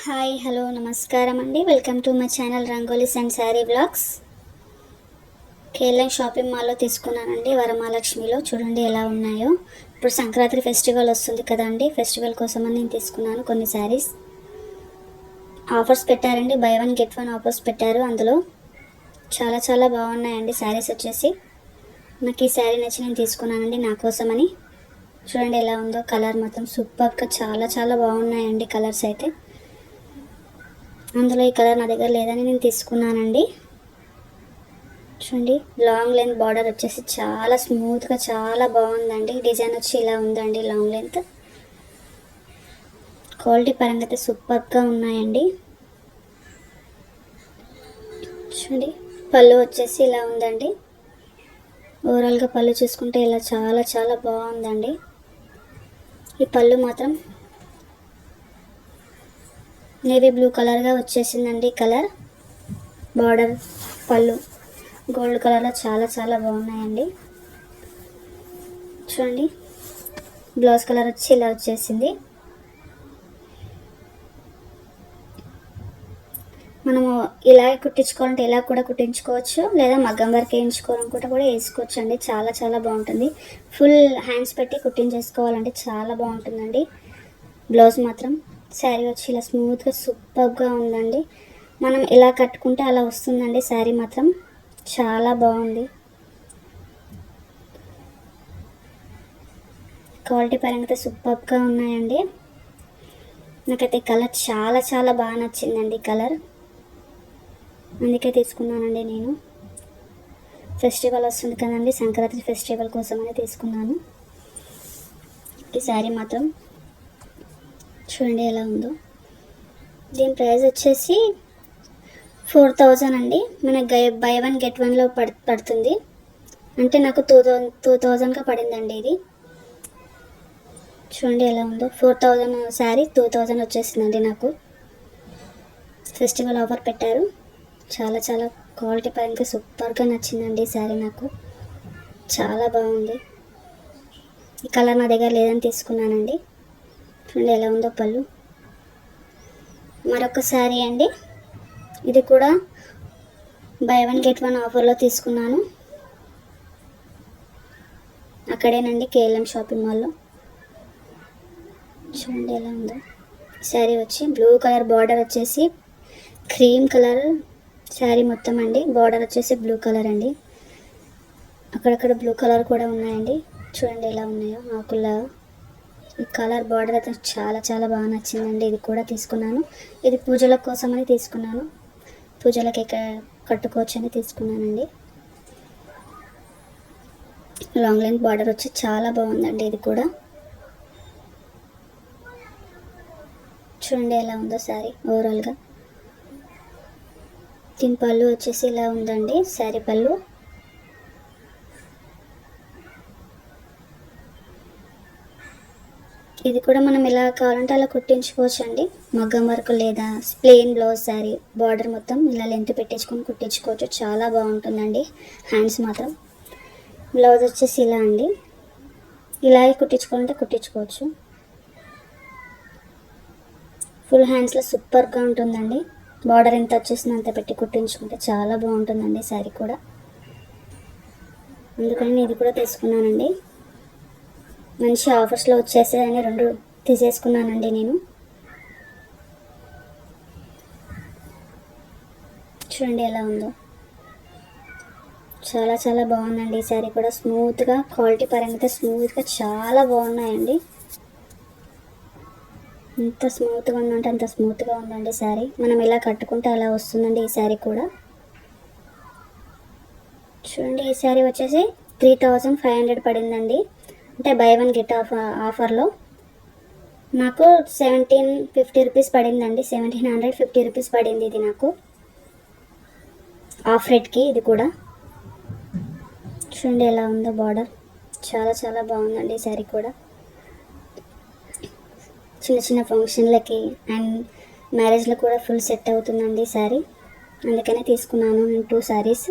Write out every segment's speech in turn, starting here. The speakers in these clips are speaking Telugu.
హాయ్ హలో నమస్కారం అండి. Welcome to my channel rangolis and sari blogs. KLM shopping మాల్లో తీసుకున్నానండి, వరమహాలక్ష్మిలో. చూడండి ఎలా ఉన్నాయో. ఇప్పుడు సంక్రాంతి ఫెస్టివల్ వస్తుంది కదండి, ఫెస్టివల్ కోసమని నేను తీసుకున్నాను కొన్ని శారీస్. ఆఫర్స్ పెట్టారండి, by one get one offers పెట్టారు. అందులో చాలా చాలా బాగున్నాయండి శారీస్ వచ్చేసి. నాకు ఈ శారీ నచ్చి నేను తీసుకున్నానండి నా కోసమని. చూడండి ఎలా ఉందో, కలర్ మొత్తం సూపర్గా చాలా చాలా బాగున్నాయండి కలర్స్ అయితే. అందులో ఈ కలర్ నా దగ్గర లేదని నేను తీసుకున్నానండి. చూడండి లాంగ్ లెంత్ బార్డర్ వచ్చేసి చాలా స్మూత్గా చాలా బాగుందండి. డిజైన్ వచ్చి ఇలా ఉందండి లాంగ్ లెంత్. క్వాలిటీ పరంగా అయితే సూపర్గా ఉన్నాయండి. చూడండి పళ్ళు వచ్చేసి ఇలా ఉందండి. ఓవరాల్గా పళ్ళు చూసుకుంటే ఇలా చాలా చాలా బాగుందండి. ఈ పళ్ళు మాత్రం నేవీ బ్లూ కలర్గా వచ్చేసిందండి. కలర్ బార్డర్ పళ్ళు గోల్డ్ కలర్లో చాలా చాలా బాగున్నాయండి. చూడండి బ్లౌజ్ కలర్ వచ్చి ఇలా వచ్చేసింది. మనము ఇలా కుట్టించుకోవాలంటే ఇలా కూడా కుట్టించుకోవచ్చు, లేదా మగ్గం వర్క్ వేయించుకోవాలనుకుంటే కూడా వేసుకోవచ్చు అండి. చాలా చాలా బాగుంటుంది. ఫుల్ హ్యాండ్స్ పెట్టి కుట్టించేసుకోవాలంటే చాలా బాగుంటుందండి. బ్లౌజ్ మాత్రం శారీ వచ్చి ఇలా స్మూత్గా సూపర్గా ఉందండి. మనం ఇలా కట్టుకుంటే అలా వస్తుందండి. శారీ మాత్రం చాలా బాగుంది. క్వాలిటీ పరంగా సూపర్గా ఉన్నాయండి. నాకైతే కలర్ చాలా చాలా బాగా నచ్చిందండి కలర్, అందుకే తీసుకున్నానండి నేను. ఫెస్టివల్ వస్తుంది కదండి, సంక్రాంతి ఫెస్టివల్ కోసమని తీసుకున్నాను. ఈ శారీ మాత్రం చూడండి ఎలా ఉందో. దీని ప్రైస్ వచ్చేసి 4000 అండి. మనకి బై వన్ గెట్ వన్లో పడుతుంది. అంటే నాకు 2000గా పడిందండి ఇది. చూడండి ఎలా ఉందో. 4000 శారీ 2000 వచ్చేసిందండి నాకు. ఫెస్టివల్ ఆఫర్ పెట్టారు. చాలా చాలా క్వాలిటీ పరంగా సూపర్గా నచ్చిందండి ఈ శారీ నాకు. చాలా బాగుంది. ఈ కలర్ నా దగ్గర లేదని తీసుకున్నానండి. చూడండి ఎలా ఉందో పళ్ళు. మరొక శారీ అండి, ఇది కూడా బై వన్ గెట్ వన్ ఆఫర్లో తీసుకున్నాను. అక్కడేనండి కేఎల్ఎం షాపింగ్ మాల్లో. చూడండి ఎలా ఉందో. శారీ వచ్చి బ్లూ కలర్ బార్డర్ వచ్చేసి క్రీమ్ కలర్ శారీ మొత్తం అండి. బార్డర్ వచ్చేసి బ్లూ కలర్ అండి. అక్కడక్కడ బ్లూ కలర్ కూడా ఉన్నాయండి. చూడండి ఎలా ఉన్నాయో ఆకుల్లా. ఈ కలర్ బార్డర్ అయితే చాలా చాలా బాగా నచ్చిందండి. ఇది కూడా తీసుకున్నాను. ఇది పూజల కోసమని తీసుకున్నాను. పూజలకి కట్టుకోవచ్చు అని తీసుకున్నానండి. లాంగ్ లెంత్ బార్డర్ వచ్చి చాలా బాగుందండి. ఇది కూడా చూడండి ఎలా ఉందో శారీ ఓవరాల్గా. దీని పళ్ళు వచ్చేసి ఇలా ఉందండి శారీ పళ్ళు. ఇది కూడా మనం ఎలా కావాలంటే అలా కుట్టించుకోవచ్చు అండి. మగ్గం వర్క్ లేదా ప్లెయిన్ బ్లౌజ్ శారీ బార్డర్ మొత్తం ఇలా లెంత్ పెట్టించుకొని కుట్టించుకోవచ్చు. చాలా బాగుంటుందండి. హ్యాండ్స్ మాత్రం బ్లౌజ్ వచ్చేసి ఇలా అండి. ఇలాగే కుట్టించుకోవాలంటే కుట్టించుకోవచ్చు. ఫుల్ హ్యాండ్స్లో సూపర్గా ఉంటుందండి. బార్డర్ ఎంత వచ్చేసిందో అంత పెట్టి కుట్టించుకుంటే చాలా బాగుంటుందండి శారీ కూడా. అందుకని నేను ఇది కూడా తీసుకున్నానండి. మంచి ఆఫర్స్లో వచ్చేసాయని 2 తీసేసుకున్నానండి నేను. చూడండి ఎలా ఉందో. చాలా చాలా బాగుందండి ఈ శారీ కూడా. స్మూత్గా క్వాలిటీ పరంగా స్మూత్గా చాలా బాగున్నాయండి. ఎంత స్మూత్గా ఉందంటే అంత స్మూత్గా ఉందండి శారీ. మనం ఇలా కట్టుకుంటే అలా వస్తుందండి ఈ శారీ కూడా. చూడండి ఈ శారీ వచ్చేసి 3500 పడిందండి. అంటే బై వన్ గెట్ ఆఫర్లో నాకు 1750 రూపీస్ పడిందండి. 1750 రూపీస్ పడింది ఇది నాకు ఆఫ్ రేట్కి. ఇది కూడా చూడండి ఎలా ఉందో బార్డర్. చాలా చాలా బాగుందండి ఈ శారీ కూడా. చిన్న చిన్న ఫంక్షన్లకి అండ్ మ్యారేజ్లో కూడా ఫుల్ సెట్ అవుతుందండి ఈ శారీ. అందుకనే తీసుకున్నాను నేను 2 శారీస్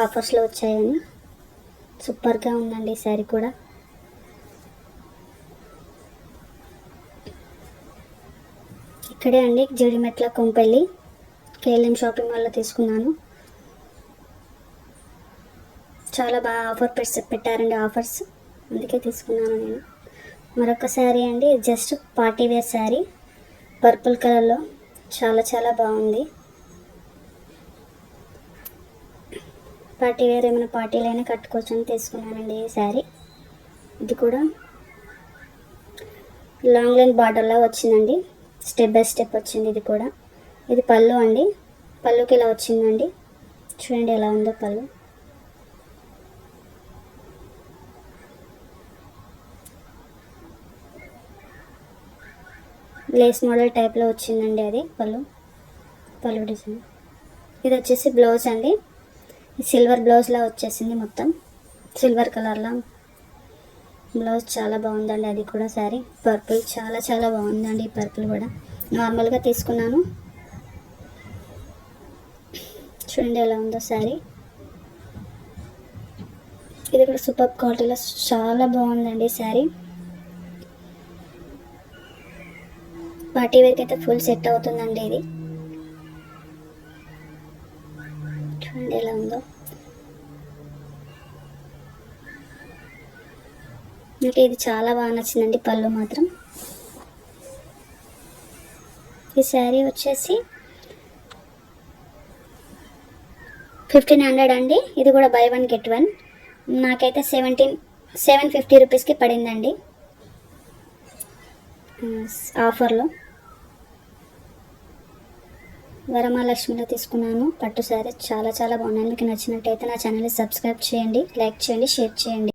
ఆఫర్స్లో వచ్చాయని. సూపర్గా ఉందండి ఈ శారీ కూడా. ఇక్కడే అండి జీడిమెట్ల కొంపెల్లి కేఎల్ఎం షాపింగ్ మాల్లో తీసుకున్నాను. చాలా బాగా ఆఫర్ పెట్టారండి, ఆఫర్స్, అందుకే తీసుకున్నాను నేను. మరొక శారీ అండి, just party wear sari, purple కలర్లో చాలా చాలా బాగుంది. పార్టీ వేర్ ఏమైనా పార్టీలైనా కట్టుకోవచ్చు అని తీసుకున్నానండి ఈ శారీ. ఇది కూడా లాంగ్ లెంత్ బార్డర్లా వచ్చిందండి, స్టెప్ బై స్టెప్ వచ్చింది. ఇది కూడా, ఇది పళ్ళు అండి, పళ్ళుకి ఇలా వచ్చిందండి. చూడండి ఎలా ఉందో పళ్ళు. లేస్ మోడల్ టైప్లో వచ్చిందండి అది పళ్ళు డిజైన్. ఇది వచ్చేసి బ్లౌజ్ అండి, సిల్వర్ బ్లౌజ్లా వచ్చేసింది, మొత్తం సిల్వర్ కలర్లా బ్లౌజ్. చాలా బాగుందండి అది కూడా శారీ. పర్పుల్ చాలా చాలా బాగుందండి, ఈ పర్పుల్ కూడా నార్మల్గా తీసుకున్నాను. చూడండి ఎలా ఉందో శారీ. ఇది కూడా సూపర్ క్వాలిటీలో చాలా బాగుందండి శారీ. పార్టీ వేర్కి అయితే ఫుల్ సెట్ అవుతుందండి ఇది. చూడండి ఎలా ఉందో. నాకు ఇది చాలా బాగా నచ్చిందండి, పళ్ళు మాత్రం. ఈ శారీ వచ్చేసి 1500 అండి. ఇది కూడా బై 1 get 1. నాకైతే 750 రూపీస్కి పడిందండి ఆఫర్లో. వరమహాలక్ష్మిలో తీసుకున్నాను పట్టు శారీ. చాలా చాలా బాగున్నాయి. మీకు నచ్చినట్టయితే నా ఛానల్ని సబ్స్క్రైబ్ చేయండి, లైక్ చేయండి, షేర్ చేయండి.